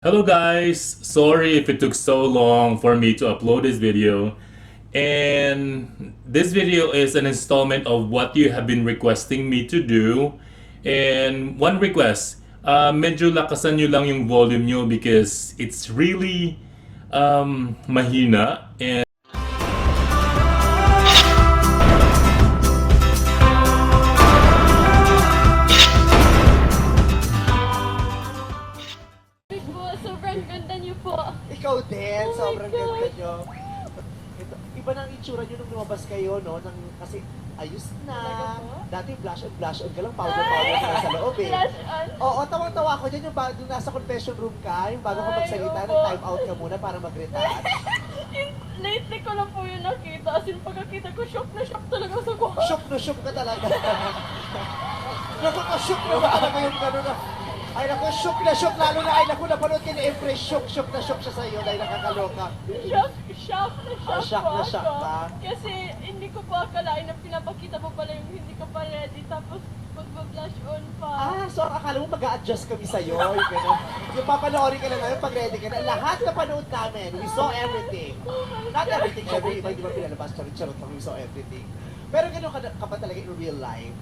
Hello guys! Sorry if it took so long for me to upload this video. And this video is an installment of what you have been requesting me to do. And one request, medyo lakasan nyo lang yung volume nyo because it's really mahina. And Big boss, sobrang ganda niyo po. Ikaw din, Oh my sobrang God. ganda nyo. Ito, iba na ang itsura nyo nung lumabas kayo, no? Kasi ayos na. Talaga po? Dati blush on ka lang, powder ka sa loob eh. Flash on. Oo, tawang-tawa ko dyan yung nung nasa confession room ka, yung bago ka Ay, magsalita, opo. nag-time out ka muna para mag-retouch. Lately ko lang po yung nakita. As in, pagkakita ko, shock na shock talaga sa ko. Shook na shook ka talaga. Nakaka-shook na ba talaga yung gano'n na? Ay naku, shook na shook, lalo na ay naku, napanood ka ni Empress, shook na shook siya sa'yo dahil nakakaloka. Shock shock po na shock ako. ka? Kasi hindi ko po akalain na pinapakita mo pala yung hindi ko pa ready. Tapos magpa-flash on pa. So akala mo mag-a-adjust kami sa'yo, yung gano'n. Yung papanoorin ka na namin pag ready ka na. Lahat na panood namin, we saw everything. Not everything, syempre iba hindi ba pinalabas, charot lang, we saw everything. Pero gano'n ka pa talaga in real life.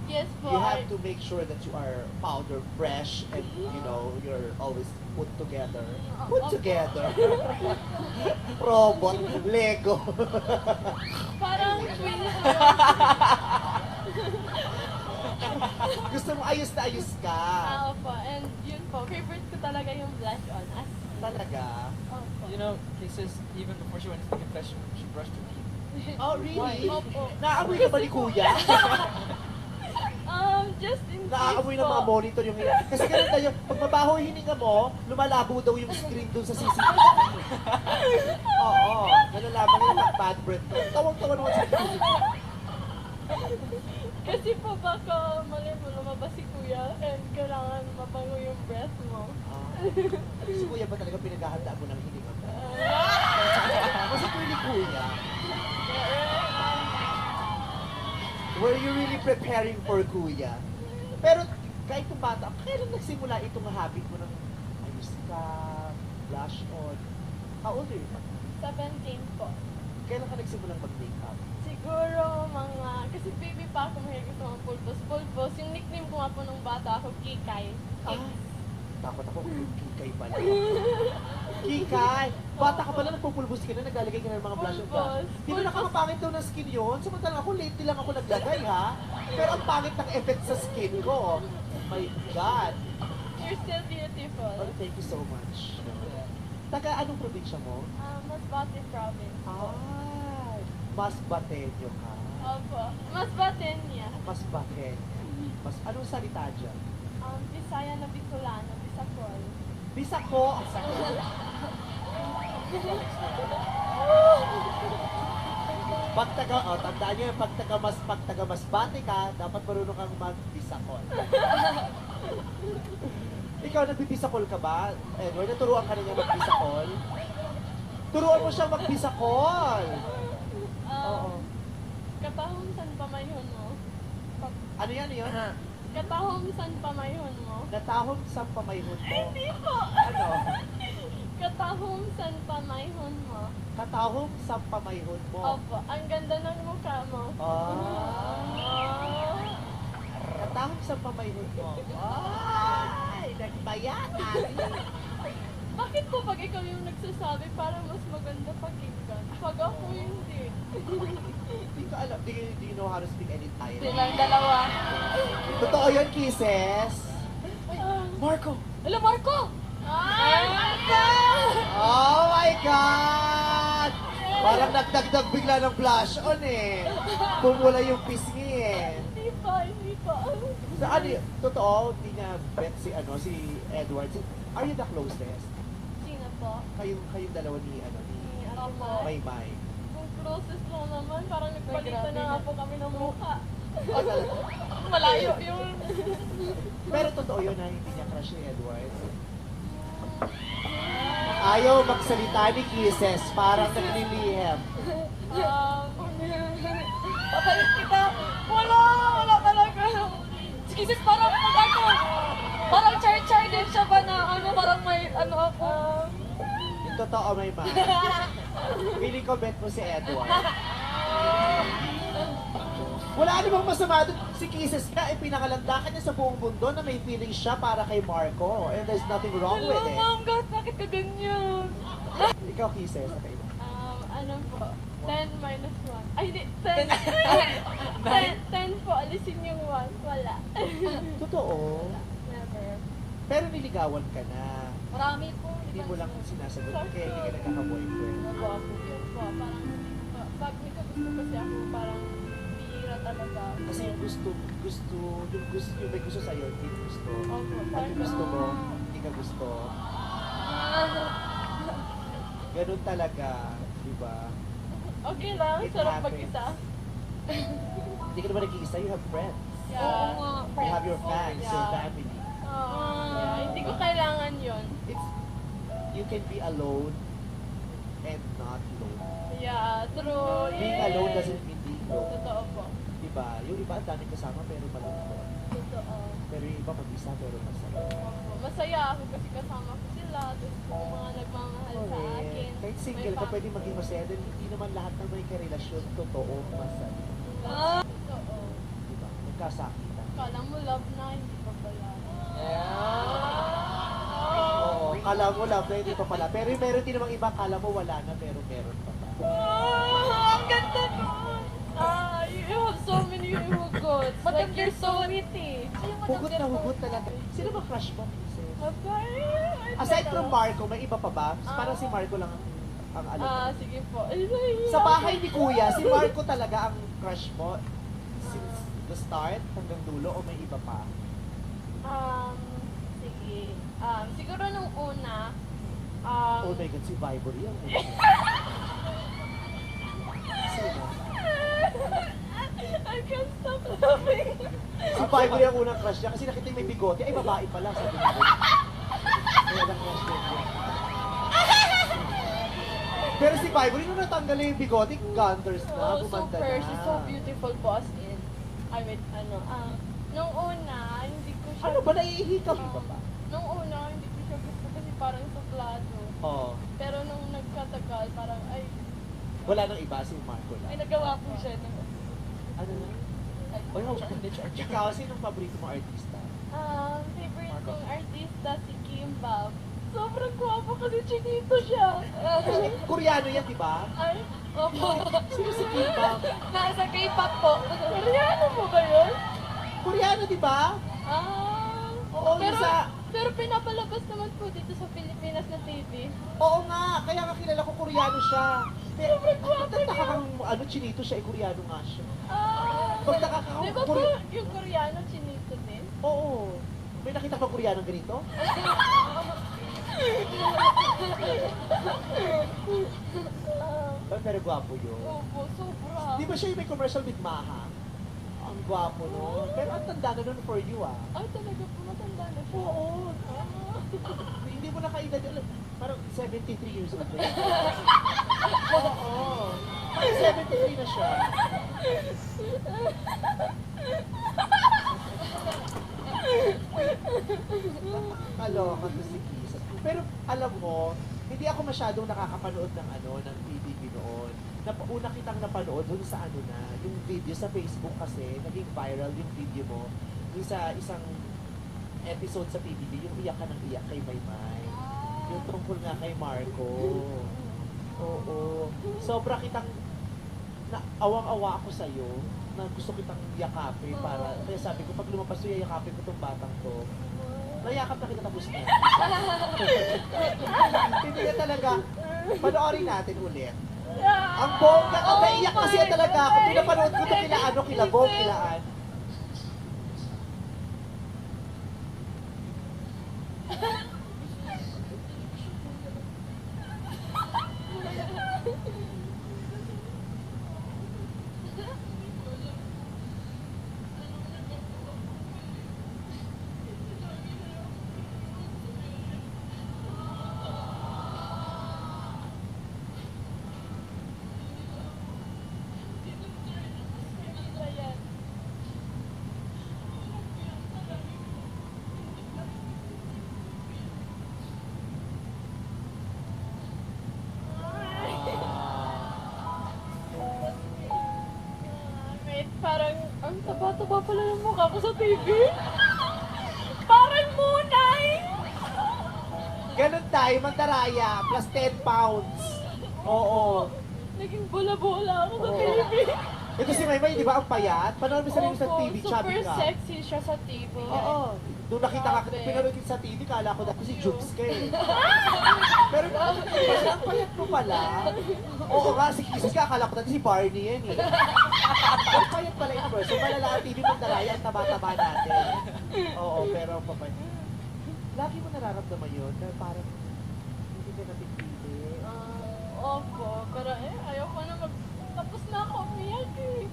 Yes po. You have to make sure that you are powder fresh and you know, you're always put together. Put together. Robot, Lego. Parang twin ko. Gusto mo ayos na ayos ka. Opo. And yun po, favorite ko talaga yung flash on. As Talaga. opo. You know, Kisses, even before she went to the confession, she brushed her teeth. Oh, really? Opo. Naamoy ka ba ni Kuya? Just in case Naaamoy ng po. mga monitor yung kasi ganun tayo, pag mabaho yung hininga mo, lumalabo daw yung screen doon sa CCTV. Oo, ganun lamang yung bad breath ko. Tawang-tawa naman sa CCTV. Kasi po baka mali mo lumabas si kuya and kailangan mabango yung breath mo. Si Kuya ba talaga pinaghahandaan mo ng hininga mo? Kasi kung ni Kuya, were you really preparing for Kuya? Pero kahit nung bata, kailan nagsimula itong habit mo ng ayos ka, blush on? How old are you? 17 po. Kailan ka nagsimulang mag-makeup? Siguro mga, kasi baby pa ako mahilig gusto mga pulpos. Pulpos, yung nickname ko nga po nung bata ako, Kikay. Takot ako, Kikay pala. Kikay! Bata ka pala, nagpupulbos ka na, naglalagay ka na ng mga blush on ka. Pulbos. Di ba nakakapangit daw ng skin yun? Samantalang ako, lately lang ako naglagay ha. Pero ang pangit ng effect sa skin ko. My God! You're still beautiful. Oh, thank you so much. Taga anong probinsya mo? Masbate province po. Ay, mas batenyo ka. Opo. Masbate niya. Mas batenyo. Mas, anong salita dyan? Bisaya na Bicolano, Bisacol. Bisako! Pag taga, tandaan nyo yung pag taga Masbate ka, dapat marunong kang mag-bisakol. Ikaw, nagbibisakol ka ba? Edward, naturuan ka na niya mag-bisakol? Turuan mo siyang mag-bisakol! Oo. Katahong san pamayhon mo? Ano yan yun? Katahong san pamayhon mo? Natahong sa pamayhon mo. Hindi po. Ano? Katahong san pamayhon mo? Katahong sa pamayhon mo. Opo, ang ganda ng mukha mo. Ah. Katahong sa pamayhon mo. Ay, nagbayanan. Bakit po pag ikaw yung nagsasabi, parang mas maganda pakinggan? Pag ako hindi. Hindi ko alam. Do you know how to speak any Thai? Silang dalawa. Totoo yun, kisses. Marco! Hello, Marco! Ay, Marco! Oh my God! Parang nagdagdag bigla ng blush on eh. Pumula yung pisngi eh. Hindi pa, hindi pa. Sa ano yun? Totoo, hindi niya bet si Edward. Are you the closest? Sino po? Kayong dalawa ni Opo. Maymay. Kung closest lang naman, parang nagpalitan na nga po kami ng mukha. Oh, talaga? Malayo yun. Pero totoo yun na hindi niya crush ni Edward. Ayaw magsalita ni Kisses, parang naglilihim. Papalit kita. Wala talaga. Kisses, parang pag ako. Parang char-char din siya ba na ano, parang may ano ako. Yung totoo, may ma. Feeling ko bet mo si Edward. Wala namang masama doon. Si Kisses nga, pinakalandakan niya sa buong mundo na may feeling siya para kay Marco. And there's nothing wrong with Hello, it. ma'am, bakit ka ganyan? Ikaw, Kisses, okay ba? Ano po? 10 minus 1. Ay, hindi. 10. 10 po. Alisin yung 1. Wala. Totoo. Never. Pero niligawan ka na. Marami po. Hindi mo lang sinasagot. Kaya hindi ka nagkaka-boyfriend. Opo, yun po. Parang, pag may kagusto kasi ako, parang bihira talaga. Kasi yung may gusto sa'yo, hindi gusto. Opo, At parang yung gusto mo, hindi ka gusto. Ganun talaga, di ba? Okay lang, It sarap happens. mag-isa. Hindi ka naman nag-iisa, you have friends. Oo Yeah. nga. You have your fans, your Yeah. family. Yeah, hindi ko kailangan yun. It's, you can be alone and not lonely. Yeah, true. Being Yes. alone doesn't mean being lonely. Totoo po. Di ba? Yung iba ang daming kasama pero malungkot. Totoo. Pero yung iba mag-isa pero masaya. Opo. Masaya ako kasi kasama ko sila. Tapos yung mga nagmamahal sa akin. Kahit single ka, pwede maging masaya din. Hindi naman lahat ng may karelasyon totoo masaya. Totoo. Di ba? Magkasakitan. Kala mo love na, hindi pa pala. Oo, kala mo love na hindi pa pala. Pero meron din namang iba, kala mo wala na pero meron pa pa. Ang ganda nun! You have so many hugots. Like, you're so witty. Hugot na hugot talaga. Sino ba crush mo? Sis? Abay, Aside from Marco, may iba pa ba? Parang si Marco lang ang alam mo. sige po. Ay, nahihiya Sa ako. bahay ni Kuya, si Marco talaga ang crush mo since the start hanggang dulo o may iba pa? Sige. Siguro nung una, Oh my God, si Viber yan. Sino? I can't stop laughing. Si Viber yung unang crush niya kasi nakita yung may bigote. Ay, babae pala, sabi ko. Kaya na-crush niya. Pero si Viber, nung natanggal yung bigote, ganders na, Oh, gumanda super. na. She's so beautiful po as in. I mean, nung una, hindi ko siya... Ano ba, naiihi ka? Iba pa? Nung una, hindi ko siya gusto kasi parang suplado. Oo. Pero nung nagkatagal, parang, ay, Wala nang iba, si Marco May lang. nagawa po siya. Ano na? Oy, ikaw, sinong paborito mo artista? favorite kong artista si Kim Bab. Sobrang gwapo kasi chinito siya. Koreano yan, di ba? Ay, Opo. Sino si Kim Bang? Nasa K-pop po. Koreano mo ba yun? Koreano, di ba? Oo, pero, sa- pero pinapalabas naman po dito sa Pilipinas na TV. Oo nga, kaya nga kilala ko Koreano siya. Pero magtataka kang chinito siya, Koreano nga siya. Magtaka ka Di ba po yung Koreano chinito din? Oo. May nakita ka Koreano ganito? Pero gwapo yun. Opo, sobra. Di ba siya yung may commercial with Maha? Ang gwapo no. Pero ang tanda na nun for you ah. Ay, talaga po matanda na siya. Oo. Hindi mo nakaedad. Parang 73 years old na yun. Oo. Parang 73 na siya. Kaloka to si Kisses. Pero alam mo, hindi ako masyadong nakakapanood ng ng PBB noon. Una kitang napanood dun sa yung video sa Facebook kasi, naging viral yung video mo. Yung sa isang episode sa PBB, yung iyak ka ng iyak kay Maymay. Yung tungkol nga kay Marco. Oo. Sobra kitang awang-awa ako sa'yo na gusto kitang yakapin para, kaya sabi ko, pag lumabas to, yakapin ko tong batang to. Nayakap na kita tapos na. Hindi na talaga. Panoorin natin ulit. Ang bongga, naiyak kasi talaga ako. Pinapanood ko ito kila Bong, kilaan. taba-taba pala ng mukha ko sa TV. Parang munay! Ganun tayo, Mandaraya, plus 10 pounds. Oo. Naging bola-bola ako sa Oo. TV. Ito si Maymay, di ba ang payat? Panood mo sa rin sa TV, chubby super ka. sexy siya sa TV. Oo. Doon nakita ka, Grabe. pinanood kita sa TV, kala ko dati si Jukes ka eh. Pero ang payat mo pala. Oo nga, si Kisses ka, akala ko dati si Barney yan eh. Ang payat pala in person, malala ang TV Mandaraya, ang taba-taba natin. Oo, pero papayat. Lagi mo nararamdaman yun, na parang hindi ka napipili. Opo, pero ayoko na tapos na ako umiyak eh.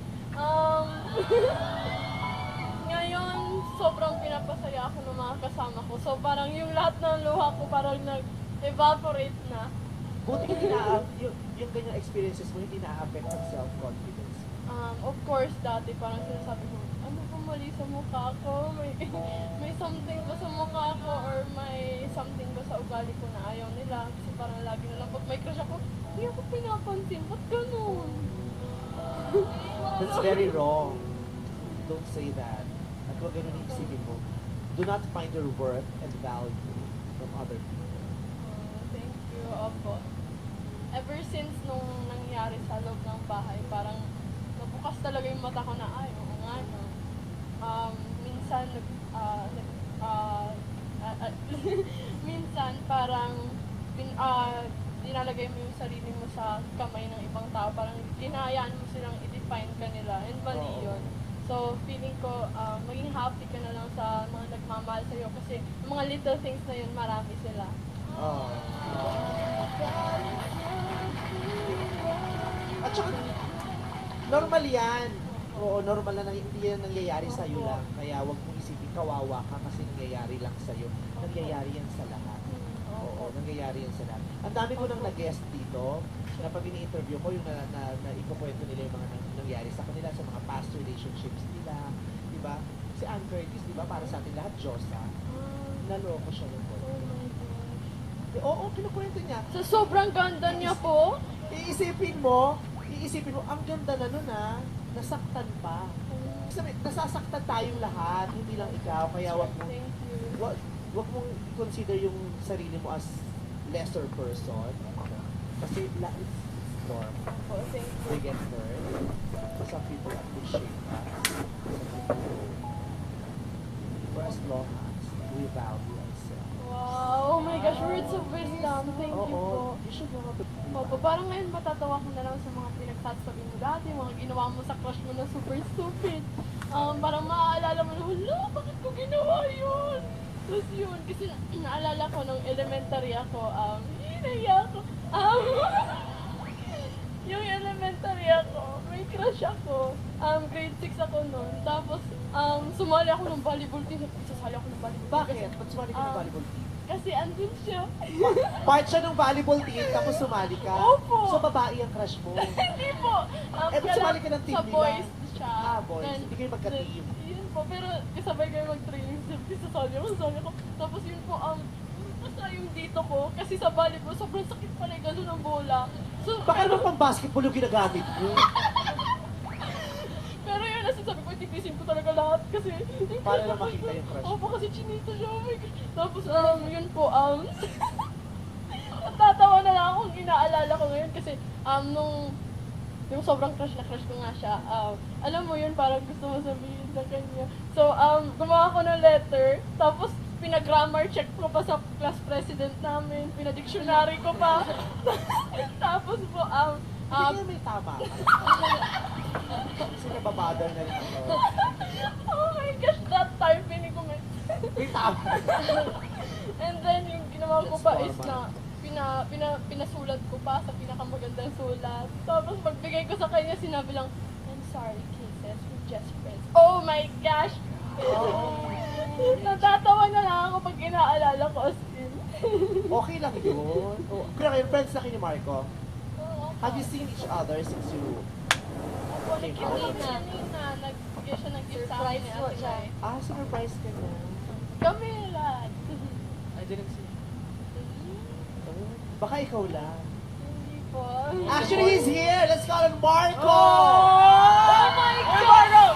Ngayon, sobrang pinapasaya ako ng mga kasama ko. So parang yung lahat ng luha ko parang nag-evaporate na. Buti hindi yung ganyang experiences mo, hindi na-affect ang self-confidence. Of course, dati parang sinasabi ko, ano ba mali sa mukha ko? May something ba sa mukha ko? Or may something ba sa ugali ko na ayaw nila? Kasi parang lagi na lang pag may crush ako, hindi ako pinapansin. Ba't ganun? That's very wrong. Don't say that. At huwag ganun yung isipin mo. Do not find your worth and value from other people. Thank you, Opo. Ever since nung nangyari sa loob ng bahay, parang nabukas talaga yung mata ko na, ay, oo nga, no. Minsan, minsan parang dinalagay mo yung sarili mo sa kamay ng ibang tao, parang hinahayaan mo silang i-define ka nila, and mali yun. So, feeling ko, maging happy ka na lang sa mga nagmamahal sa'yo kasi yung mga little things na yun, marami sila. Oh. At saka, normal yan. Oo, normal na hindi yan nangyayari sa'yo lang. Kaya huwag mong isipin kawawa ka kasi nangyayari lang sa'yo. Nangyayari yan sa lahat. Oo, nangyayari yan sa lahat. Ang dami ko nang nag-guest dito, na pag ini-interview ko, yung na ikukwento nila yung mga nangyari sa kanila, sa mga past relationships nila, di ba? Si Ann Curtis, di ba, para sa atin lahat, Diyosa, naloko siya ng Oh my gosh. Oo, kinukwento niya. So, sobrang ganda niya po. Iisipin mo, ang ganda na nun nasaktan pa. Sabi, nasasaktan tayong lahat, hindi lang ikaw, kaya wag Thank you. wag mong consider yung sarili mo as lesser person. Kasi it's normal. Opo, thank you. They get hurt. Some people appreciate us. For as long as we value ourselves. Wow, oh my gosh, words of wisdom. Thank you Oo, po. you should know how to Opo, parang ngayon matatawa ko na lang sa mga pinagsasabi mo dati, mga ginawa mo sa crush mo na super stupid. Parang maaalala mo na, hala, bakit ko ginawa yun? Tapos yun, kasi naalala ko nung elementary ako, nahiya ako. Yung elementary ako, may crush ako. Grade 6 ako noon. Tapos, sumali ako ng volleyball team. Sasali ako ng volleyball team. Bakit? Ba't sumali ka ng volleyball team? Kasi andun siya. Part siya ng volleyball team, tapos sumali ka? Opo. So, babae ang crush mo? Hindi po. ba't sumali ka ng team sa nila? boys siya. Boys. Then- Hindi kayo magka-team. then, Yun po, pero kasabay kayo mag-training. Sasali ako. Tapos yun po, basta yung dito ko, kasi sa volleyball, sobrang sakit pala yung gano'n ng bola. So, Baka naman pang basketball yung ginagamit mo. pero yun, nasasabi ko, titisin ko talaga lahat kasi... Para lang makita yung crush. Opo, kasi chinito siya. Oh my God. Tapos, yun po, natatawa na lang akong inaalala ko ngayon kasi, yung sobrang crush ko nga siya, alam mo yun, parang gusto mo sabihin sa kanya. So, gumawa ko ng letter, tapos pinag-grammar check ko pa sa class president namin, pinadictionary ko pa. Tapos po, Hindi kaya may tama ka. Kasi nababother na rin ako. oh my gosh, that time, pinig ko may... May tama. And then, yung ginawa ko That's pa is normal. na, pinasulat ko pa sa pinakamagandang sulat. Tapos, pagbigay ko sa kanya, sinabi lang, I'm sorry, Kisses, we're just friends. Oh my gosh! Natatawa na lang ako pag inaalala ko as in. Okay lang yun. Kaya ngayon, friends na kayo ni Marco. Have you seen each other since you came out? Kanina, nagbigay siya ng gift sa akin ni Surprise po Ate siya. Mai. Surprise ka na. Kami lahat. I didn't see. Baka ikaw lang. Hindi po. Actually, he's here! Let's call him Marco! Oh my God!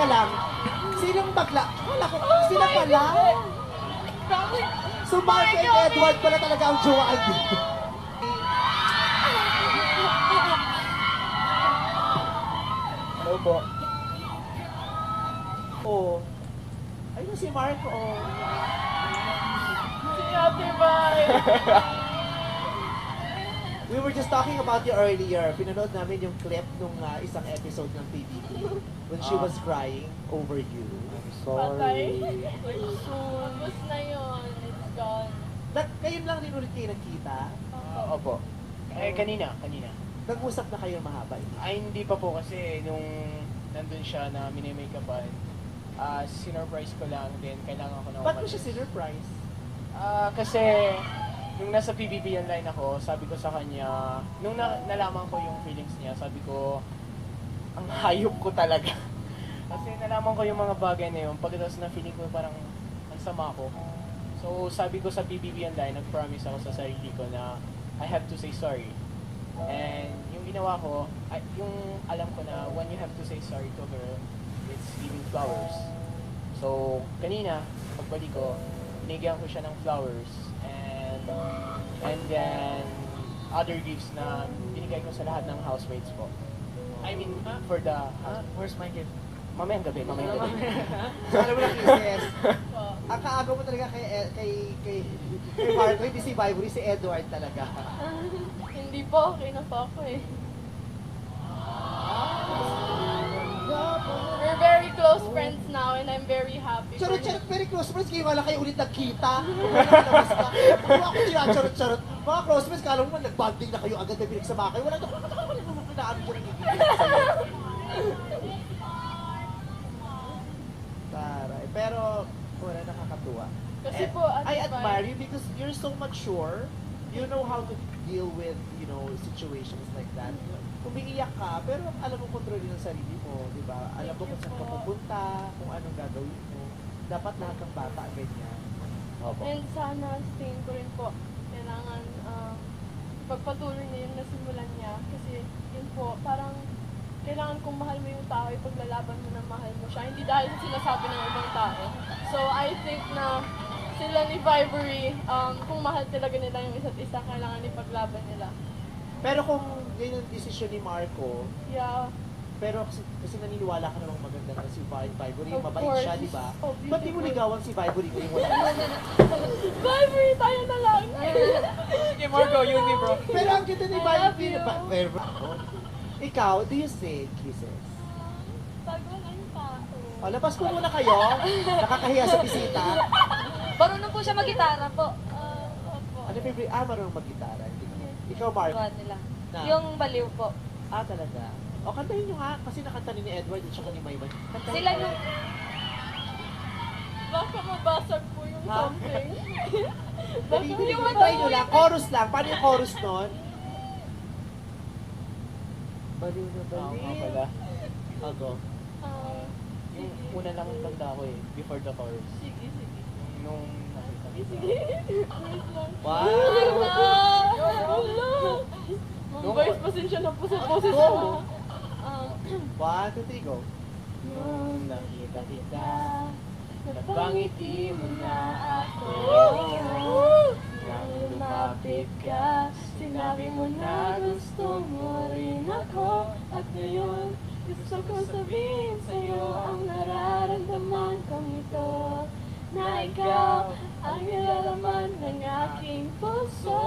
teka lang. Sinong bagla? Wala ko, sila pala. So Mark and Edward pala talaga ang jowaan dito. Hello po. Oh. Ayun si Mark, oh. Si Ate Bay. We were just talking about you earlier. Pinanood namin yung clip nung isang episode ng PBB when she was crying over you. Patay. Soon. Tapos na yun. It's gone. Ngayon lang din ulit kayo nagkita. Opo. Kanina. Nag-usap na kayo mahaba. Ay, hindi pa po kasi nung nandun siya na mini-makeupan, sinurprise ko lang din, kailangan ko na Ba't mo siya sinurprise? Kasi nung nasa PBB online ako, sabi ko sa kanya, nung nalaman ko yung feelings niya, sabi ko, ang hayop ko talaga. Kasi nalaman ko yung mga bagay na yun, pagkatapos na feeling ko parang ang sama ko. So sabi ko sa PBB online, nag-promise ako sa sarili ko na I have to say sorry. And yung ginawa ko, yung alam ko na when you have to say sorry to her, it's giving flowers. So kanina, pagbalik ko, binigyan ko siya ng flowers and then other gifts na binigay ko sa lahat ng housemates ko. I mean, for the... where's my gift? Mamayang gabi. Alam mo na, Kisses, ang kaagaw mo talaga kay Marco, hindi si Vibory, si Edward talaga. Hindi po. Okay na po ako eh. We're very close friends now and I'm very happy. Charot-charot, very close friends, kayo wala kayo ulit nagkita. Nalabas ka. Kung ako charot-charot, mga close friends, kala mo nag-bonding na kayo agad na pinagsama kayo. Wala ito, ano dyan ang gigilin sa'yo? Taray. Pero, wala, nakakatuwa. Kasi And po, Ate I Bai- admire you because you're so mature. You know how to deal with, situations like that. Umiiyak ka, pero alam mo kontrolin ang sarili mo, di ba? Alam mo kung saan ka pupunta, kung anong gagawin mo. Dapat lahat ng bata ganyan. Opo. And sana, sa tingin ko rin po, kailangan pagpatuloy niya yung nasimulan niya. Kasi yun po, parang kailangan kung mahal mo yung tao, ipaglalaban mo na mahal mo siya. Hindi dahil sa sinasabi ng ibang tao. So I think na sila ni Vibory, kung mahal talaga nila yung isa't isa, kailangan ipaglaban nila. Pero kung yun yung desisyon ni Marco, Yeah. pero kasi naniniwala ka namang maganda na si Vibory, Of mabait course. siya, di ba? Oh, Ba't di mo beautiful. ligawan si Vibory kung wala? Vibory, tayo na lang! Sige, Marco, you and me, bro. Pero ang ganda ni I love Vibory. you. Ikaw, do you sing kisses? Pag walang tao. O, labas ko muna kayo. Nakakahiya sa bisita. Marunong po siya mag-gitara po. Opo. Ano favorite? Marunong mag-gitara. Ikaw, Mark. Gawa nila. Na? Yung baliw po. Talaga. O, kantahin nyo nga. Kasi nakanta ni Edward at saka ni Mayman. Kantahin Sila nyo. yung... Baka mabasag po yung Ha? something. Dali, try nyo lang. Chorus lang. Paano yung chorus nun? Baliw na Oo nga baliw. pala. Ago. Yung una lang ang tanda ko before the chorus. Sige. Nung nakita ko. Sige. Wait lang. Wow! Hello! Mga boys, pasensya na po sa boses Go! ko. 1, 2, 3, go. Nung nakita kita, napangiti mo na ako. Nang lumapit ka, sinabi mo na gusto mo rin ako. At ngayon, gusto ko sabihin sa'yo ang nararamdaman kong ito. Na ikaw ang nilalaman ng aking puso.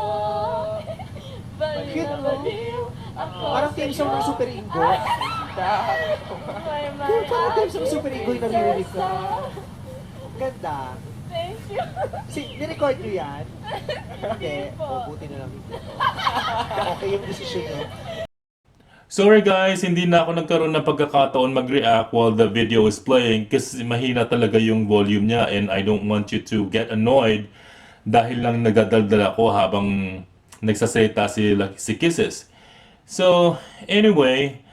Baliw na baliw ako Parang team song ng Super Ingo. Parang team song ng Super Ingo yung naririnig ko. Ganda. Thank you. Nirecord nyo yan? Hindi. po. Buti na lang hindi. Okay yung decision nyo. Sorry guys, hindi na ako nagkaroon ng pagkakataon mag-react while the video is playing kasi mahina talaga yung volume niya and I don't want you to get annoyed dahil lang nagadaldal ako habang nagsasalita si Kisses. So, anyway,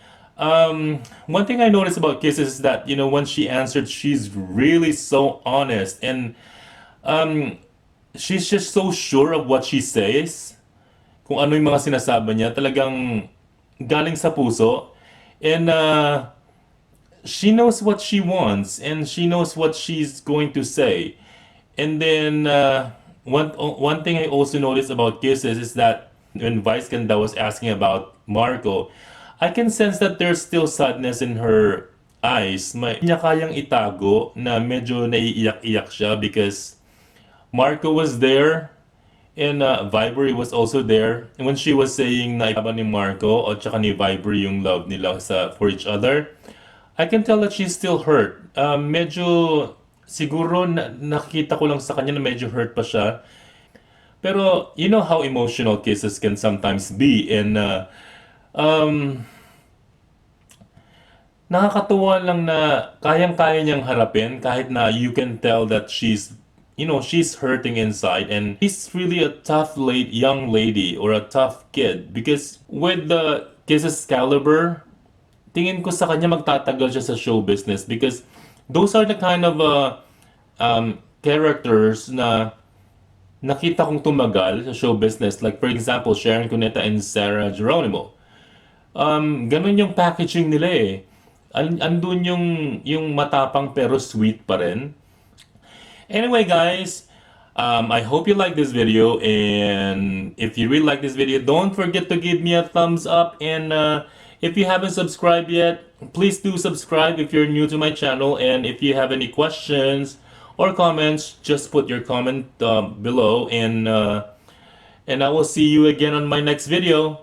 one thing I noticed about Kisses is that, when she answered, she's really so honest and she's just so sure of what she says. Kung ano yung mga sinasabi niya, talagang galing sa puso. And she knows what she wants and she knows what she's going to say. And then one thing I also noticed about Kisses is that when Vice Ganda was asking about Marco, I can sense that there's still sadness in her eyes. May niya kayang itago na medyo naiiyak-iyak siya because Marco was there and Vibery was also there. And when she was saying na iba ni Marco o tsaka ni Vibery yung love nila for each other, I can tell that she's still hurt. Medyo siguro nakita ko lang sa kanya na medyo hurt pa siya. Pero you know how emotional Kisses can sometimes be, and nakakatuwa lang na kayang-kaya niyang harapin kahit na you can tell that she's hurting inside, and she's really a tough young lady or a tough kid because with the Kisses caliber, tingin ko sa kanya magtatagal siya sa show business because those are the kind of characters na nakita kong tumagal sa show business. Like for example, Sharon Cuneta and Sarah Geronimo. Ganun yung packaging nila eh. Andun yung matapang pero sweet pa rin. Anyway guys, I hope you like this video, and if you really like this video, don't forget to give me a thumbs up, and if you haven't subscribed yet, please do subscribe if you're new to my channel, and if you have any questions or comments, just put your comment below, and I will see you again on my next video.